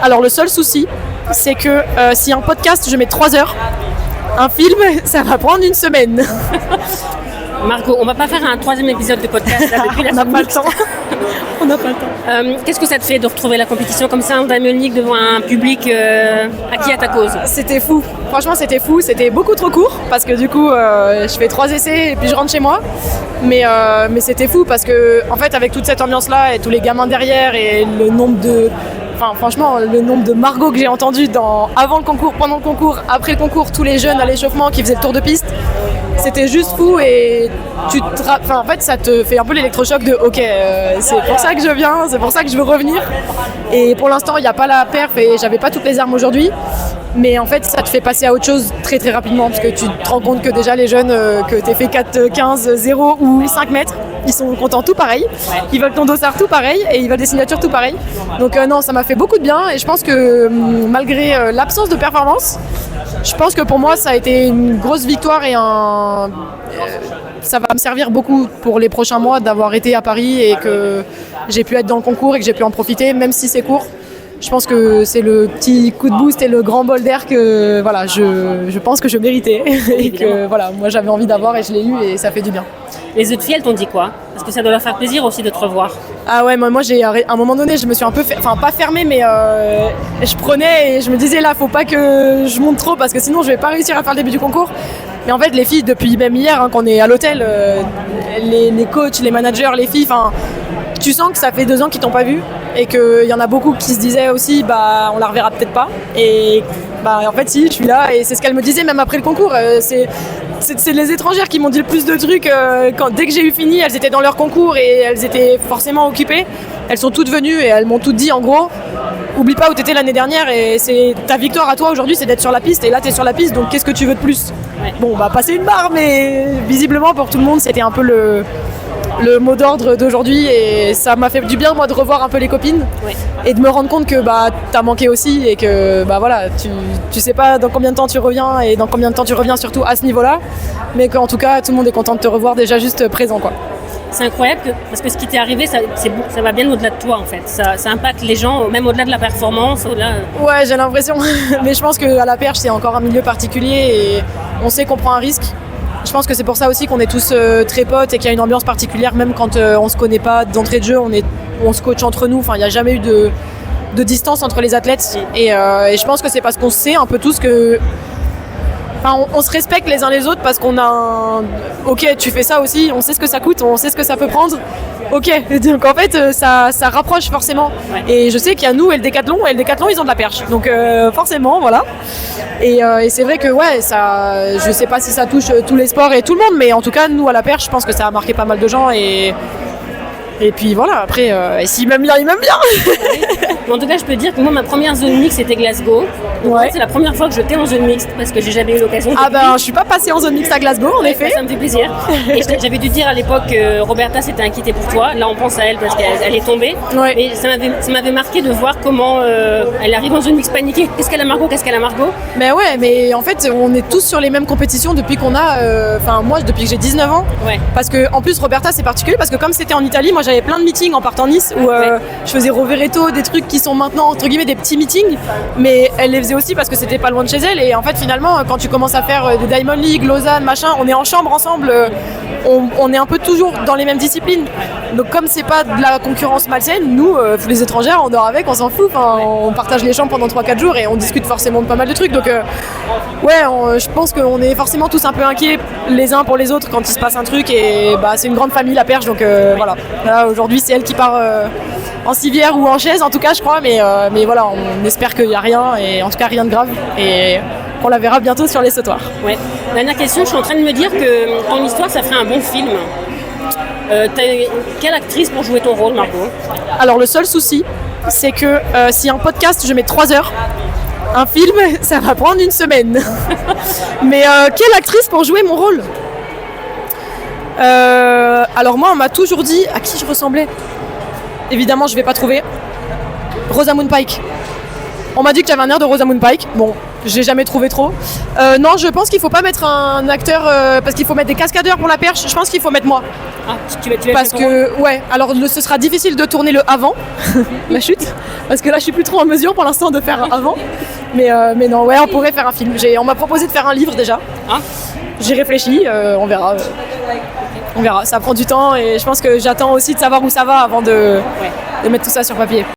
Alors le seul souci, c'est que si un podcast, je mets 3 heures, un film, ça va prendre 1 semaine. Margot, on va pas faire un 3e épisode de podcast là, depuis la On n'a pas le temps. On n'a pas le temps. Qu'est-ce que ça te fait de retrouver la compétition comme ça en Diamond League devant un public acquis à ta cause? C'était fou. Franchement, c'était fou. C'était beaucoup trop court parce que du coup, je fais 3 essais et puis je rentre chez moi. Mais c'était fou parce que, en fait, avec toute cette ambiance-là et tous les gamins derrière et le nombre de... Enfin, franchement, le nombre de Margot que j'ai entendu avant le concours, pendant le concours, après le concours, tous les jeunes à l'échauffement qui faisaient le tour de piste, c'était juste fou et en fait, ça te fait un peu l'électrochoc de ok, c'est pour ça que je viens, c'est pour ça que je veux revenir. Et pour l'instant, il n'y a pas la perf et j'avais pas toutes les armes aujourd'hui. Mais en fait, ça te fait passer à autre chose très très rapidement parce que tu te rends compte que déjà les jeunes, que tu aies fait 4, 15, 0 ou 5 mètres, ils sont contents tout pareil. Ils veulent ton dossard tout pareil et ils veulent des signatures tout pareil. Donc non, ça m'a fait beaucoup de bien et je pense que malgré l'absence de performance, je pense que pour moi ça a été une grosse victoire et ça va me servir beaucoup pour les prochains mois d'avoir été à Paris et que j'ai pu être dans le concours et que j'ai pu en profiter, même si c'est court. Je pense que c'est le petit coup de boost et le grand bol d'air que voilà, je pense que je méritais et que voilà, moi j'avais envie d'avoir et je l'ai eu et ça fait du bien. Les autres filles, elles t'ont dit quoi? Parce que ça doit leur faire plaisir aussi de te revoir. Ah ouais, moi j'ai à un moment donné, je me suis un peu pas fermée, mais je prenais et je me disais là, faut pas que je monte trop parce que sinon je vais pas réussir à faire le début du concours. Mais en fait, les filles, depuis même hier, qu'on est à l'hôtel, les coachs, les managers, les filles, tu sens que ça fait 2 ans qu'ils t'ont pas vu et qu'il y en a beaucoup qui se disaient aussi on la reverra peut-être pas. Et en fait si, je suis là et c'est ce qu'elle me disait même après le concours. C'est les étrangères qui m'ont dit le plus de trucs. Dès que j'ai eu fini, elles étaient dans leur concours et elles étaient forcément occupées. Elles sont toutes venues et elles m'ont toutes dit en gros, oublie pas où t'étais l'année dernière et c'est ta victoire à toi aujourd'hui, c'est d'être sur la piste et là t'es sur la piste, donc qu'est-ce que tu veux de plus? Ouais. Bon, passer une barre, mais visiblement pour tout le monde c'était un peu le mot d'ordre d'aujourd'hui et ça m'a fait du bien moi de revoir un peu les copines et de me rendre compte que t'as manqué aussi et que voilà, tu sais pas dans combien de temps tu reviens et dans combien de temps tu reviens surtout à ce niveau-là, mais qu'en tout cas tout le monde est content de te revoir déjà juste présent quoi. C'est incroyable parce que ce qui t'est arrivé, ça va bien au-delà de toi en fait. Ça impacte les gens, même au-delà de la performance. Ouais, j'ai l'impression. Mais je pense qu'à la perche, c'est encore un milieu particulier et on sait qu'on prend un risque. Je pense que c'est pour ça aussi qu'on est tous très potes et qu'il y a une ambiance particulière, même quand on se connaît pas d'entrée de jeu, on se coach entre nous. Enfin, il n'y a jamais eu de distance entre les athlètes. Et je pense que c'est parce qu'on sait un peu tous que... on se respecte les uns les autres parce qu'on a ok, tu fais ça aussi, on sait ce que ça coûte, on sait ce que ça peut prendre. Ok, donc en fait ça rapproche forcément. Ouais. Et je sais qu'il y a nous et le Décathlon ils ont de la perche. Donc forcément voilà. Et c'est vrai que je sais pas si ça touche tous les sports et tout le monde, mais en tout cas nous à la perche, je pense que ça a marqué pas mal de gens et puis voilà, après, s'il m'aime bien, il m'aime bien. En tout cas, je peux dire que moi, ma première zone mixte, c'était Glasgow. Donc, c'est la première fois que j'étais en zone mixte parce que j'ai jamais eu l'occasion. Je suis pas passée en zone mixte à Glasgow, en effet. Ça me fait plaisir. Et j'avais dû dire à l'époque que Roberta s'était inquiétée pour toi. Là, on pense à elle parce qu'elle est tombée. Ouais. Mais ça m'avait marqué de voir comment elle arrive en zone mixte paniquée. Qu'est-ce qu'elle a Margot? Mais ouais, mais en fait, on est tous sur les mêmes compétitions depuis qu'on a... moi, depuis que j'ai 19 ans. Ouais. Parce que, en plus, Roberta, c'est particulier parce que comme c'était en Italie, moi, j'avais plein de meetings en partant Nice où je faisais Rovereto, des trucs qui sont maintenant entre guillemets des petits meetings, mais elle les faisait aussi parce que c'était pas loin de chez elle. Et en fait finalement quand tu commences à faire des Diamond League, Lausanne, machin, on est en chambre ensemble, on est un peu toujours dans les mêmes disciplines. Donc comme c'est pas de la concurrence malsaine, nous les étrangères on dort avec, on s'en fout, on partage les chambres pendant 3-4 jours et on discute forcément de pas mal de trucs. Donc je pense qu'on est forcément tous un peu inquiets les uns pour les autres quand il se passe un truc et c'est une grande famille la perche, donc voilà. Là, aujourd'hui c'est elle qui part en civière ou en chaise en tout cas je crois, mais voilà, on espère qu'il n'y a rien et en tout cas rien de grave et qu'on la verra bientôt sur les sautoirs. Ouais. Dernière question, je suis en train de me dire que ton histoire ça ferait un bon film. Quelle actrice pour jouer ton rôle, Margot? Alors le seul souci c'est que si un podcast je mets 3 heures, un film ça va prendre 1 semaine. Mais quelle actrice pour jouer mon rôle? Alors moi on m'a toujours dit à qui je ressemblais. Évidemment je vais pas trouver. Rosamund Pike. On m'a dit que j'avais un air de Rosamund Pike. Bon, J'ai jamais trouvé trop. Non, je pense qu'il faut pas mettre un acteur parce qu'il faut mettre des cascadeurs pour la perche. Je pense qu'il faut mettre moi. Ah, tu vas parce que ouais, alors ce sera difficile de tourner le avant la chute parce que là je suis plus trop en mesure pour l'instant de faire avant. Mais non, ouais, on pourrait faire un film. On m'a proposé de faire un livre déjà. Ah. J'ai réfléchi, on verra. On verra, ça prend du temps et je pense que j'attends aussi de savoir où ça va avant de mettre tout ça sur papier.